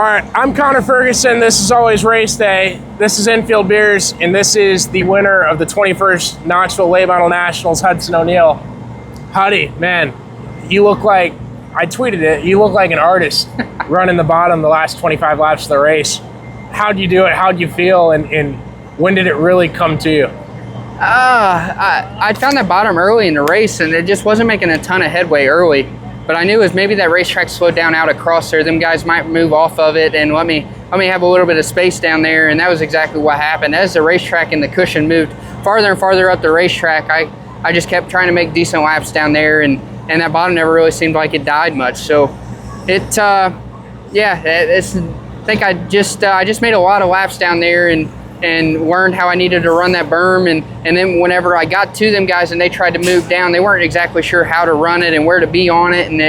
All right, I'm Connor Ferguson. This is always race day. This is Infield Beers, and this is the winner of the 21st Knoxville Late Model Nationals, Hudson O'Neal. Huddy, man, you look like, I tweeted it, you look like an artist running the bottom the last 25 laps of the race. How'd you do it? How'd you feel? And when did it really come to you? I found that bottom early in the race, and it just wasn't making a ton of headway early. But I knew it was maybe that racetrack slowed down out across there. Them guys might move off of it and let me have a little bit of space down there, and that was exactly what happened. As the racetrack and the cushion moved farther and farther up the racetrack, I just kept trying to make decent laps down there, and that bottom never really seemed like it died much. So I think I just made a lot of laps down there and learned how I needed to run that berm, and then whenever I got to them guys and they tried to move down, they weren't exactly sure how to run it and where to be on it, and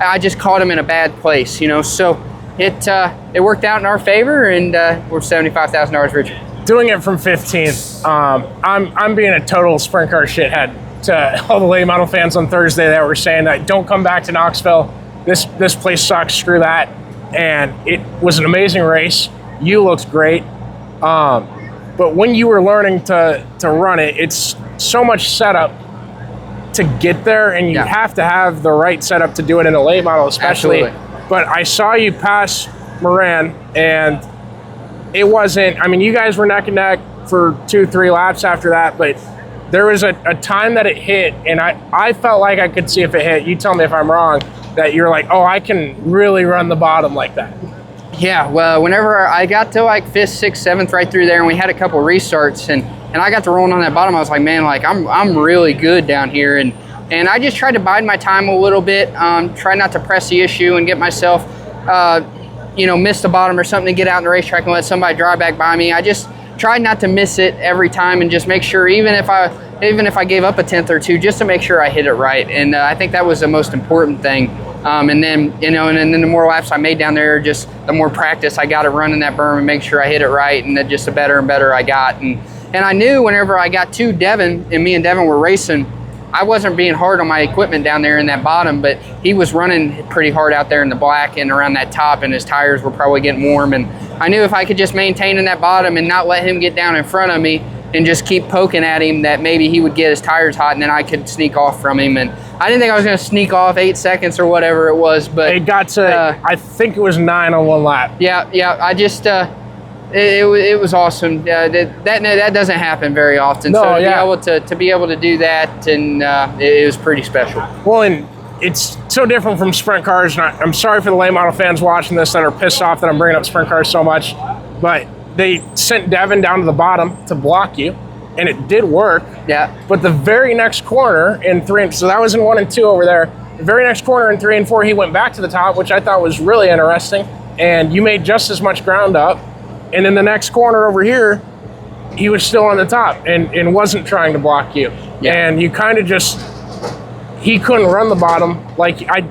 I just caught them in a bad place, you know. So it worked out in our favor, and we're $75,000 richer. Doing it from 15th, I'm being a total sprint car shithead to all the late model fans on Thursday that were saying that don't come back to Knoxville. This place sucks. Screw that. And it was an amazing race. You looked great. But when you were learning to run it, it's so much setup to get there, and you have to have the right setup to do it in a late model, especially. Absolutely. But I saw you pass Moran, and it wasn't, I mean, you guys were neck and neck for 2-3 laps after that, but there was a time that it hit, and I felt like I could see if it hit. You tell me if I'm wrong, that you're like, oh, I can really run the bottom like that. Yeah, well, whenever I got to like 5th, 6th, 7th right through there, and we had a couple restarts, and I got to rolling on that bottom, I was like, man, like I'm really good down here, and I just tried to bide my time a little bit, try not to press the issue and get myself, miss the bottom or something to get out in the racetrack and let somebody drive back by me. I just tried not to miss it every time and just make sure, even if I gave up a 10th or 2, just to make sure I hit it right, and I think that was the most important thing. And then the more laps I made down there, just the more practice I got at running that berm and make sure I hit it right, and then just the better and better I got. And I knew whenever I got to Devin, and me and Devin were racing, I wasn't being hard on my equipment down there in that bottom, but he was running pretty hard out there in the black and around that top, and his tires were probably getting warm. And I knew if I could just maintain in that bottom and not let him get down in front of me and just keep poking at him, that maybe he would get his tires hot and then I could sneak off from him. And I didn't think I was going to sneak off 8 seconds or whatever it was, but it got to, I think it was 9 on one lap. Yeah. I just, it was awesome. That doesn't happen very often. No, so to be able to do that, and it was pretty special. Well, and it's so different from sprint cars. And I'm sorry for the late model fans watching this that are pissed off that I'm bringing up sprint cars so much, but they sent Devin down to the bottom to block you, and it did work. Yeah. But the very next corner in 3, so that was in 1 and 2 over there. The very next corner in 3 and 4, he went back to the top, which I thought was really interesting. And you made just as much ground up. And in the next corner over here, he was still on the top and wasn't trying to block you. Yeah. And you kind of just, he couldn't run the bottom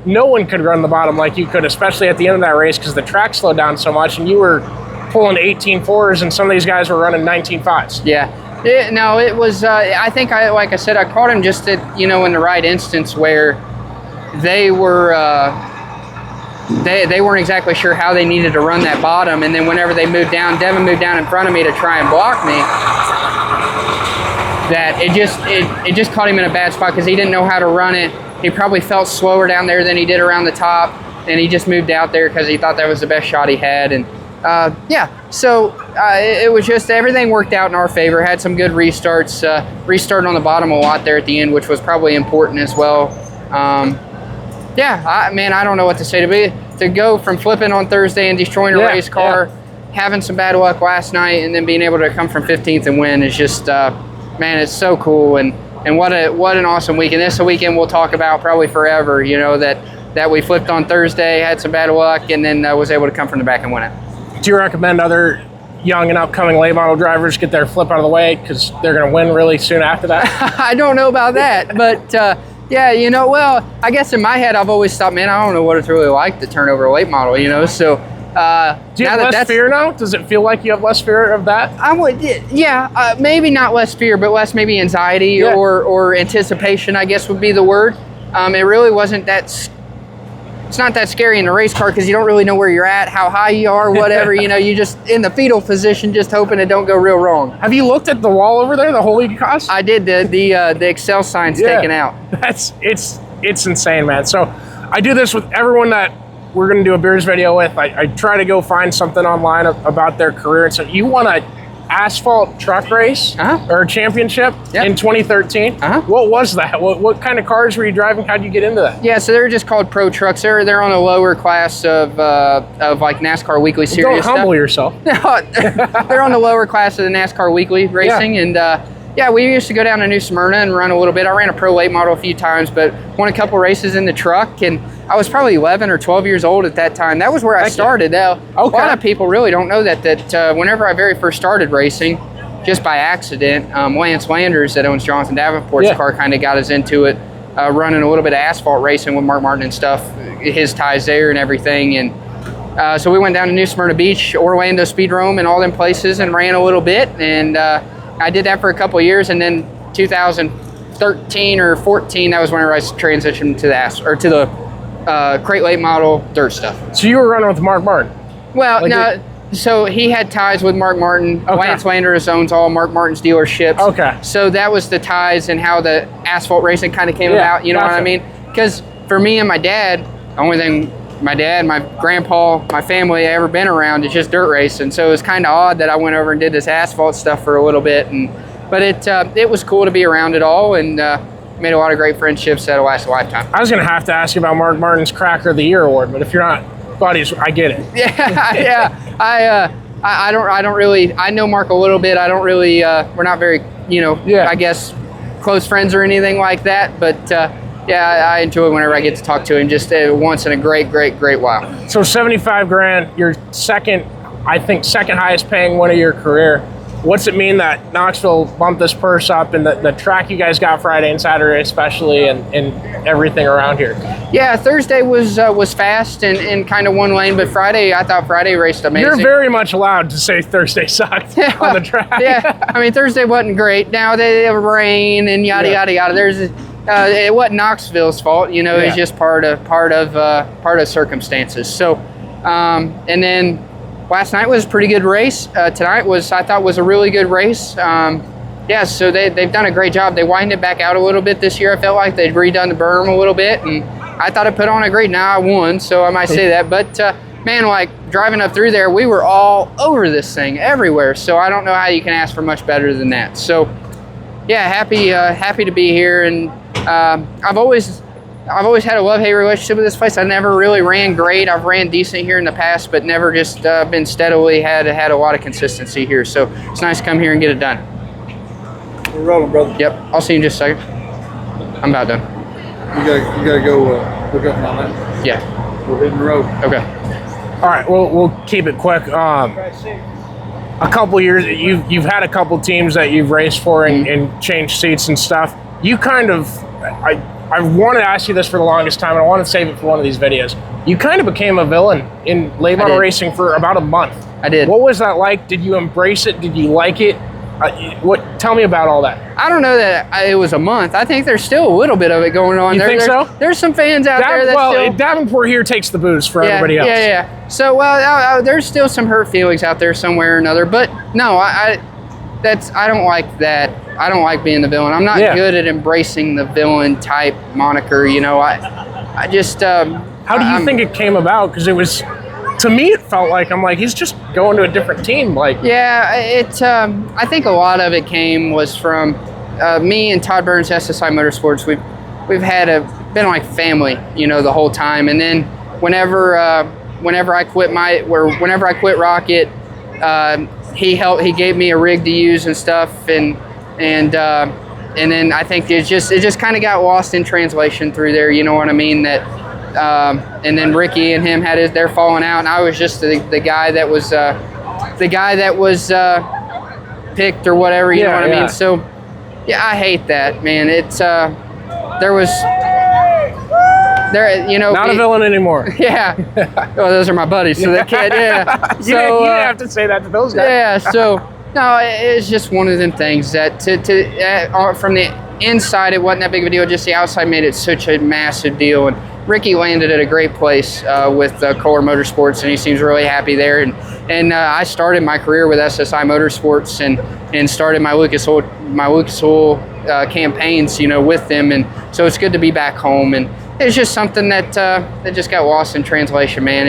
no one could run the bottom like you could, especially at the end of that race, because the track slowed down so much, and you were pulling 18.4s, and some of these guys were running 19.5s. Yeah. No, it was, I think, like I said, I caught him just at, in the right instance where they were, they weren't exactly sure how they needed to run that bottom, and then whenever they moved down, Devin moved down in front of me to try and block me, that it just caught him in a bad spot because he didn't know how to run it. He probably felt slower down there than he did around the top, and he just moved out there because he thought that was the best shot he had. And it was just, everything worked out in our favor. Had some good restarts, restarted on the bottom a lot there at the end, which was probably important as well. I don't know what to say. To go from flipping on Thursday and destroying a race car, having some bad luck last night, and then being able to come from 15th and win is just, man, it's so cool. And what an awesome weekend. This is a weekend we'll talk about probably forever, that we flipped on Thursday, had some bad luck, and then was able to come from the back and win it. Do you recommend other young and upcoming late model drivers get their flip out of the way because they're going to win really soon after that? I don't know about that, but well, I guess in my head I've always thought, man, I don't know what it's really like to turn over a late model, so. Do you have less fear now? Does it feel like you have less fear of that? I would, maybe not less fear, but less maybe anxiety or anticipation, I guess would be the word. It really wasn't that it's not that scary in a race car because you don't really know where you're at, how high you are, whatever. You know, you just in the fetal position, just hoping it don't go real wrong. Have you looked at the wall over there, the Holy Cross? I did. The Excel sign's taken out. It's insane, man. So I do this with everyone that we're going to do a beers video with. I try to go find something online about their career. And so you won a asphalt truck race or championship in 2013. What was that? What kind of cars were you driving? How did you get into that? Yeah, so they're just called pro trucks. They're on a lower class of like NASCAR Weekly Series. Don't humble yourself. They're on the lower class of the NASCAR Weekly racing, and yeah, we used to go down to New Smyrna and run a little bit. I ran a pro late model a few times, but won a couple races in the truck, and I was probably 11 or 12 years old at that time. That was where I started. A lot of people really don't know that whenever I very first started racing, just by accident, Lance Landers that owns Jonathan Davenport's car kind of got us into it, running a little bit of asphalt racing with Mark Martin and stuff, his ties there and everything. And so we went down to New Smyrna Beach, Orlando Speedrome, and all them places and ran a little bit. And I did that for a couple of years, and then 2013 or 14, that was when I transitioned to the Crate Late Model dirt stuff. So you were running with Mark Martin? Well, no. So he had ties with Mark Martin. Lance Landers owns all Mark Martin's dealerships. So that was the ties and how the asphalt racing kind of came about. You know what I mean? Because for me and my dad, the only thing my dad, my grandpa, my family ever been around is just dirt racing. So it was kind of odd that I went over and did this asphalt stuff for a little bit. But it was cool to be around it all, and made a lot of great friendships that'll last a lifetime. I was going to have to ask you about Mark Martin's Cracker of the Year award, but if you're not buddies, I get it. I don't really, I know Mark a little bit. I don't really, we're not very, I guess, close friends or anything like that. But yeah, I enjoy it whenever I get to talk to him, just once in a great while. So 75 grand, your second highest paying one of your career. What's it mean that Knoxville bumped this purse up, and the track you guys got Friday and Saturday especially, and everything around here? Yeah, Thursday was fast and kind of one lane, but Friday, I thought Friday raced amazing. You're very much allowed to say Thursday sucked on the track. Yeah, I mean, Thursday wasn't great. Now they have rain and yada yada. There's it wasn't Knoxville's fault, it's just part of circumstances. So, and then last night was a pretty good race. Tonight I thought was a really good race. Yeah, so they've done a great job. They widened it back out a little bit this year. I felt like they'd redone the berm a little bit, and I thought it put on a great. Now I won, so I might say that. But man, like driving up through there, we were all over this thing everywhere. So I don't know how you can ask for much better than that. So yeah, happy to be here, and I've always had a love-hate relationship with this place. I never really ran great. I've ran decent here in the past, but never just been steadily had a lot of consistency here. So it's nice to come here and get it done. We're rolling, brother. Yep. I'll see you in just a second. I'm about done. You gotta go look up my man. Yeah. We're hitting the road. Okay. All right. We'll keep it quick. A couple years, you've had a couple teams that you've raced for and changed seats and stuff. You kind of, I wanted to ask you this for the longest time, and I want to save it for one of these videos. You kind of became a villain in late model racing for about a month. I did. What was that like? Did you embrace it? Did you like it? Tell me about all that. I don't know that it was a month. I think there's still a little bit of it going on. You think so? There's some fans out there that still... Davenport here takes the booze for everybody else. Yeah. So, there's still some hurt feelings out there somewhere or another. But no, I don't like that. I don't like being the villain. I'm not good at embracing the villain type moniker. I just... How do you think it came about? Because it was... To me, it felt like he's just going to a different team. Yeah, I think a lot of it was from me and Todd Burns, SSI Motorsports. We've been like family, the whole time. And then whenever I quit Rocket, he gave me a rig to use and stuff, and then I think it just kind of got lost in translation through there. You know what I mean? And then Ricky and him they're falling out, and I was just the guy that was picked or whatever. You know what I mean? So yeah, I hate that, man. It's not a villain anymore. Yeah. Well, those are my buddies, so they can't. Yeah. You didn't have to say that to those guys. Yeah. So no, it's just one of them things that from the inside it wasn't that big of a deal. Just the outside made it such a massive deal, and Ricky landed at a great place with Kohler Motorsports, and he seems really happy there. And I started my career with SSI Motorsports and started my Lucas Oil campaigns, you know, with them. And so it's good to be back home. And it's just something that just got lost in translation, man.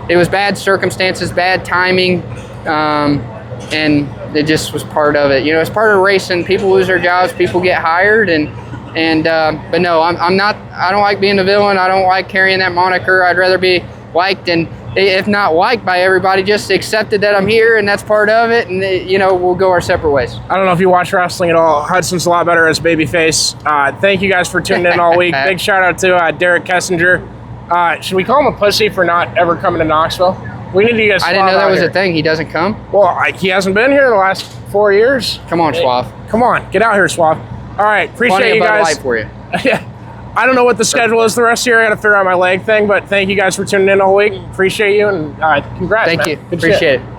It was bad circumstances, bad timing, and it just was part of it. You know, it's part of racing. People lose their jobs, people get hired, but no, I don't like being a villain. I don't like carrying that moniker. I'd rather be liked, and if not liked by everybody, just accepted that I'm here and that's part of it, and you know, we'll go our separate ways. I don't know if you watch wrestling at all. Hudson's a lot better as babyface. Thank you guys for tuning in all week. Big shout out to Derek Kessinger. Should we call him a pussy for not ever coming to Knoxville? We need to get Swav. I didn't know that was here. a thing. He doesn't come? Well, he hasn't been here the last 4 years. Come on, Swav. Come on, get out here, Swav. All right, appreciate you guys. Light for you. Yeah. I don't know what the schedule is the rest of the year. I got to figure out my leg thing, but thank you guys for tuning in all week. Appreciate you, and congrats. Thank man. you. Good Appreciate shit. it.